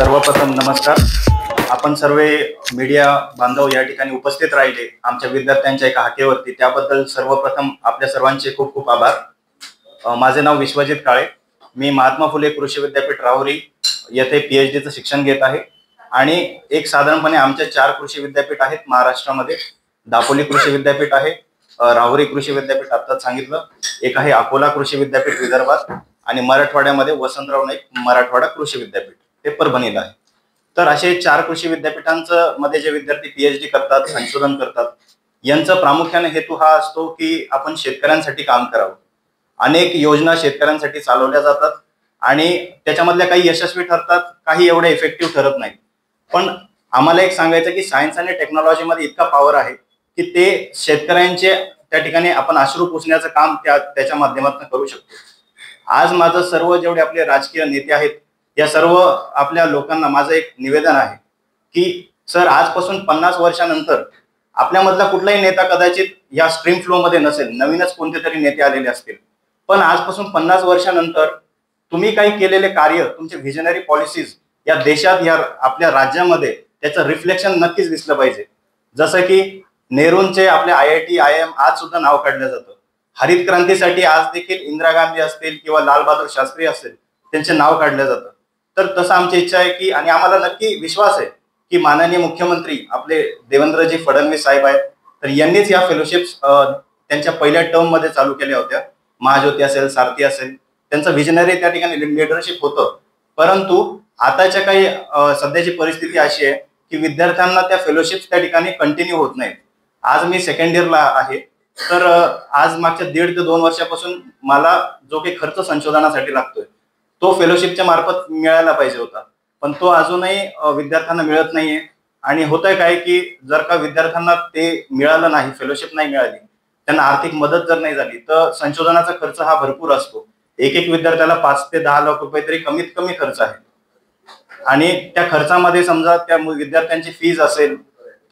सर्वप्रथम नमस्कार. आपण सर्व मीडिया बांधव या ठिकाणी उपस्थित राहिले आमच्या विद्यार्थ्यांच्या एका हाकेवरती, त्याबद्दल सर्वप्रथम आपल्या सर्वांचे खूप खूप आभार. माझे नाव विश्वजित काळे. मी महात्मा फुले कृषी विद्यापीठ राहुरी येथे PhDचं शिक्षण घेत आहे. आणि एक साधारणपणे आमच्या 4 कृषी विद्यापीठ आहेत महाराष्ट्रामध्ये. दापोली कृषी विद्यापीठ आहे, राहुरी कृषी विद्यापीठ आत्ताच सांगितलं, एक आहे अकोला कृषी विद्यापीठ विदर्भात, आणि मराठवाड्यामध्ये वसंतराव नाईक मराठवाडा कृषी विद्यापीठ ते परभणीला आहे. तर असे 4 कृषी विद्यापीठांचं मध्ये जे विद्यार्थी PhD करतात, संशोधन करतात, यांचा प्रामुख्याने हेतू हा असतो की आपण शेतकऱ्यांसाठी काम करावं. अनेक योजना शेतकऱ्यांसाठी चालवल्या जातात आणि त्याच्यामधल्या काही यशस्वी ठरतात, काही एवढे इफेक्टिव्ह ठरत नाहीत. पण आम्हाला एक सांगायचं की सायन्स आणि टेक्नॉलॉजीमध्ये इतका पॉवर आहे की ते शेतकऱ्यांचे त्या ठिकाणी आपण अश्रू पुसण्याचं काम त्याच्या माध्यमातून करू शकतो. आज माझं सर्व जेवढे आपले राजकीय नेते आहेत या सर्व आपल्या लोकांना माझं एक निवेदन आहे की सर, आजपासून 50 वर्षानंतर आपल्यामधला कुठलाही नेता कदाचित या स्ट्रीम फ्लो मध्ये नसेल, नवीनच कोणते तरी नेते आलेले असतील. पण आजपासून 50 वर्षानंतर तुम्ही काही केलेले कार्य, तुमचे व्हिजनरी पॉलिसीज या देशात, या आपल्या राज्यामध्ये त्याचं रिफ्लेक्शन नक्कीच दिसलं पाहिजे. जसं की नेहरूंचे आपले IIT IIM आज सुद्धा नाव काढलं जातं. हरित क्रांतीसाठी आज देखील इंदिरा गांधी असतील किंवा लालबहादूर शास्त्री असतील, त्यांचे नाव काढलं जातं. तर तसं आमची इच्छा आहे की, आणि आम्हाला नक्की विश्वास आहे की माननीय मुख्यमंत्री आपले देवेंद्रजी फडणवीस साहेब आहेत, तर यांनीच या फेलोशिप्स त्यांच्या पहिल्या टर्म मध्ये चालू केल्या होत्या. महाज्योती असेल, सारथी असेल, त्यांचं व्हिजनरी त्या ठिकाणी लिडरशिप होतं. परंतु आताच्या काही सध्याची परिस्थिती अशी आहे की विद्यार्थ्यांना त्या फेलोशिप्स त्या ठिकाणी कंटिन्यू होत नाहीत. आज मी सेकंड इयरला आहे, तर आज मागच्या 1.5 ते 2 वर्षापासून मला जो काही खर्च संशोधनासाठी लागतोय तो फेलोशिपच्या मार्फत मिळायला पाहिजे होता, पण तो अजूनही विद्यार्थ्यांना मिळत नाहीये. आणि होतंय काय की जर का विद्यार्थ्यांना ते मिळालं नाही, फेलोशिप नाही मिळाली, त्यांना आर्थिक मदत जर नाही झाली, तर संशोधनाचा खर्च हा भरपूर असतो. एक विद्यार्थ्याला 5 ते 10 लाख रुपये तरी कमीत कमी खर्च आहे. आणि त्या खर्चामध्ये समजा त्या विद्यार्थ्यांची फीज असेल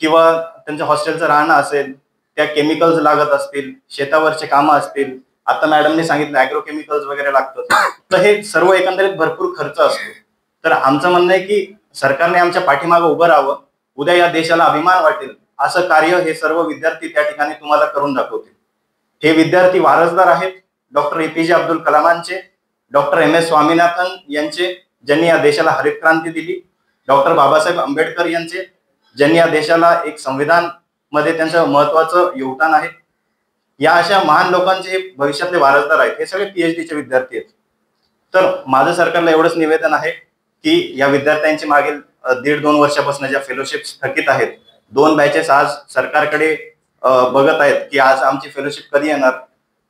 किंवा त्यांच्या हॉस्टेलचं राहणं असेल, त्या केमिकल्स लागत असतील, शेतावरचे कामं असतील, आता मॅडमने सांगितलं ॲग्रो केमिकल्स वगैरे लागतात, तर हे सर्व एकंदरीत भरपूर खर्च असतो. तर आमचं म्हणणं आहे की सरकारने आमच्या पाठीमागं उभं राहावं. उद्या या देशाला अभिमान वाटेल असं कार्य हे सर्व विद्यार्थी त्या ठिकाणी तुम्हाला करून दाखवतील. हे विद्यार्थी वारसदार आहेत डॉक्टर APJ अब्दुल कलामांचे, डॉक्टर MS स्वामीनाथन यांचे, ज्यांनी या देशाला हरित क्रांती दिली, डॉक्टर बाबासाहेब आंबेडकर यांचे, ज्यांनी या देशाला एक संविधान मध्ये त्यांचं महत्वाचं योगदान आहे. या अशा महान लोकांचे भविष्यातले वारसदार आहेत. हे सगळे PhDचे विद्यार्थी आहेत. तर माझं सरकारला एवढंच निवेदन आहे की या विद्यार्थ्यांची मागील 1.5-2 वर्षापासून ज्या फेलोशिप्स थकीत आहेत, 2 बॅचेस आज सरकारकडे बघत आहेत की आज आमची फेलोशिप कधी येणार,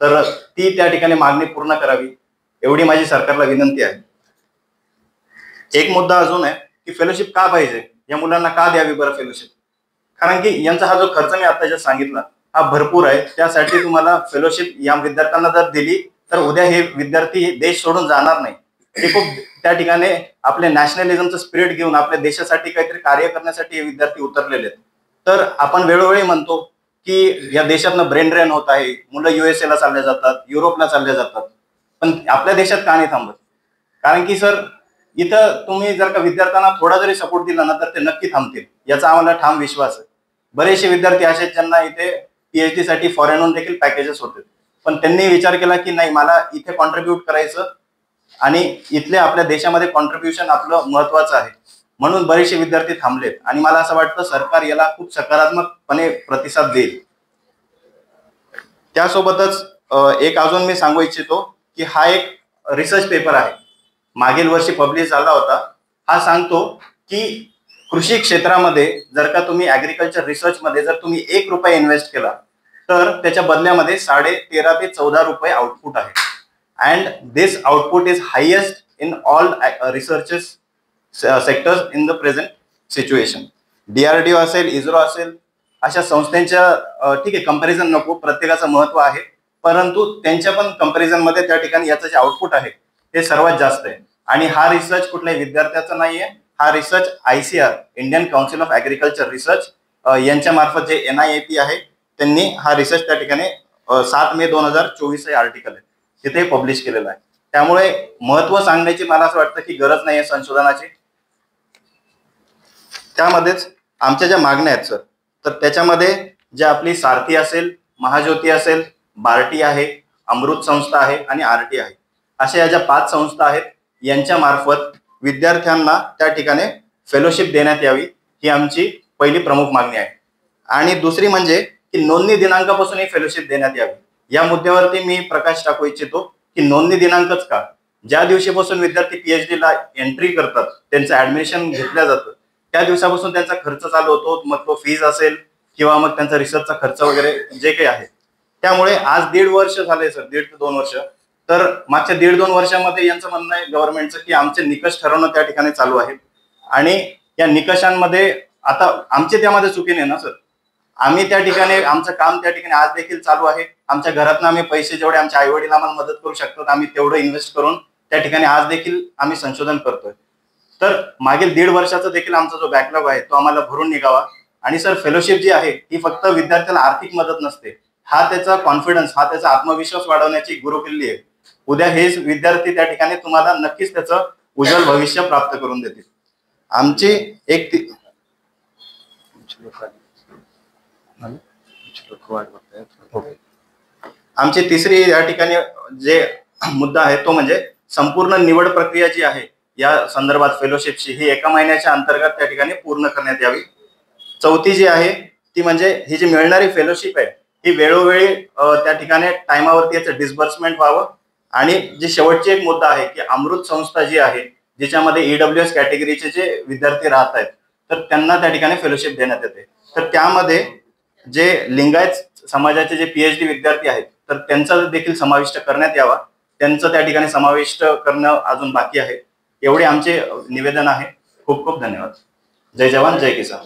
तर ती त्या ठिकाणी मागणी पूर्ण करावी, एवढी माझी सरकारला विनंती आहे. एक मुद्दा अजून आहे की फेलोशिप का पाहिजे, या मुलांना का द्यावी बरं फेलोशिप? कारण की यांचा हा जो खर्च मी आता just सांगितला हा भरपूर आहे. त्यासाठी तुम्हाला फेलोशिप या विद्यार्थ्यांना जर दिली तर उद्या हे विद्यार्थी देश सोडून जाणार नाही. ते खूप त्या ठिकाणी आपले नॅशनलिझमचं स्पिरिट घेऊन आपल्या देशासाठी काहीतरी कार्य करण्यासाठी हे विद्यार्थी उतरलेले आहेत. तर आपण वेळोवेळी म्हणतो की या देशातनं ब्रेन ड्रेन होत आहे, मुलं USA ला चालले जातात, युरोपला चालले जातात, पण आपल्या देशात का नाही थांबत? कारण की सर, इथं तुम्ही जर का विद्यार्थ्यांना थोडा जरी सपोर्ट दिला ना तर ते नक्की थांबतील, याचा आम्हाला ठाम विश्वास आहे. बरेचसे विद्यार्थी असे ज्यांना इथे PhD साठी फॉरेनहून देखील पॅकेजेस होते, पण त्यांनी विचार केला की नाही, मला इथे कॉन्ट्रीब्यूट करायचं आणि इथले आपल्या देशामध्ये कॉन्ट्रीब्युशन आपलं महत्वाचं आहे, म्हणून बरेचसे विद्यार्थी थांबलेत. आणि मला असं वाटतं सरकार याला खूप सकारात्मकपणे प्रतिसाद देईल. त्यासोबतच एक अजून मी सांगू इच्छितो की हा एक रिसर्च पेपर आहे, मागील वर्षी पब्लिश झाला होता. हा सांगतो की कृषी क्षेत्रामध्ये जर का तुम्ही ॲग्रिकल्चर रिसर्च मध्ये जर तुम्ही ₹1 इन्व्हेस्ट केला तर त्याच्या बदल्यामध्ये 13.5 ते 14 रुपये आउटपुट आहे. And this output is highest in all researches sectors in the present situation. DRDO असेल, इस्रो असेल, अशा संस्थांच्या ठीक आहे, कंपॅरिझन नको, प्रत्येकाचं महत्व आहे, परंतु त्यांच्या पण कंपॅरिझन मध्ये त्या ठिकाणी याचं जे आउटपुट आहे ते सर्वात जास्त आहे. आणि हा रिसर्च कुठल्याही विद्यार्थ्याचा नाहीये, हा research ICR Indian council of agriculture research यांच्या मार्फत जे NIAP आहे त्यांनी हा रिसर्च त्या ठिकाणी 7 मे 2024 हे आर्टिकल आहे तिथे पब्लिश केलेलं आहे. त्यामुळे महत्व सांगण्याची मला असं वाटतं की गरज नाही आहे संशोधनाची. त्यामध्येच आमच्या ज्या मागण्या आहेत सर, तर त्याच्यामध्ये जे आपली सारथी असेल, महाज्योती असेल, बार्टी आहे, अमृत संस्था आहे आणि आरटी आहे, अशा या ज्या 5 संस्था आहेत यांच्या मार्फत विद्यार्थ्यांना त्या ठिकाणी फेलोशिप देण्यात यावी, ही आमची पहिली प्रमुख मागणी आहे. आणि दुसरी म्हणजे की नोंदणी दिनांकापासून ही फेलोशिप देण्यात यावी. या मुद्द्यावरती मी प्रकाश टाकू इच्छितो की नोंदणी दिनांकच का, ज्या दिवशीपासून विद्यार्थी पीएचडी ला एंट्री करतात, त्यांचं ऍडमिशन घेतलं जातं, त्या दिवसापासून त्यांचा खर्च चालू होतो. मग तो फीज असेल किंवा मग त्यांचा रिसर्चचा खर्च वगैरे जे काही आहे. त्यामुळे आज 1.5 वर्ष झाले सर, 1.5 ते 2 वर्ष. तर मागच्या 1.5-2 वर्षामध्ये यांचं म्हणणं आहे गव्हर्नमेंटचं की आमचे निकष ठरवणं त्या ठिकाणी चालू आहे आणि या निकषांमध्ये आता आमचे त्यामध्ये चुकी नाही ना सर. आम्ही त्या ठिकाणी आमचं काम त्या ठिकाणी आज देखील चालू आहे. आमच्या घरातून आम्ही पैसे जेवढे आमचे आई वडील आम्हाला मदत करू शकतात आम्ही तेवढं इन्व्हेस्ट करून त्या ठिकाणी आज देखील आम्ही संशोधन करतोय. तर मागील 1.5 वर्षाचा देखील आमचा जो बॅकलॉग आहे तो आम्हाला भरून निघावा. आणि सर फेलोशिप जी आहे ही फक्त विद्यार्थ्याला आर्थिक मदत नसते, हा त्याचा कॉन्फिडन्स, हा त्याचा आत्मविश्वास वाढवण्याची गुरुकिल्ली आहे. उद्या हेच विद्यार्थी त्या ठिकाणी तुम्हाला नक्कीच त्याचं उज्ज्वल भविष्य प्राप्त करून देतील. आमची एक आमची तिसरी या ठिकाणी जे मुद्दा आहे तो म्हणजे संपूर्ण निवड प्रक्रिया जी आहे या संदर्भात फेलोशिपची ही 1 महिन्याच्या अंतर्गत त्या ठिकाणी पूर्ण करण्यात यावी. चौथी जी आहे ती म्हणजे ही जी मिळणारी फेलोशिप आहे ही वेळोवेळी त्या ठिकाणी टायमावरती याचं डिस्बर्समेंट व्हावं. आणि जी शेवटची एक मुद्दा आहे की अमृत संस्था जी आहे ज्याच्यामध्ये ईडब्ल्यूएस कॅटेगरीचे जे विद्यार्थी राहत आहेत तर त्यांना त्या ठिकाणी फेलोशिप देण्यात येते. तर त्यामध्ये जे लिंगायत समाजाचे जे पीएचडी विद्यार्थी आहेत तर त्यांचा देखील समाविष्ट करण्यात यावा. त्यांचं त्या ठिकाणी समाविष्ट करणं अजून बाकी आहे. एवढे आमचे निवेदन आहे. खूप खूप धन्यवाद. जय जवान जय किसान.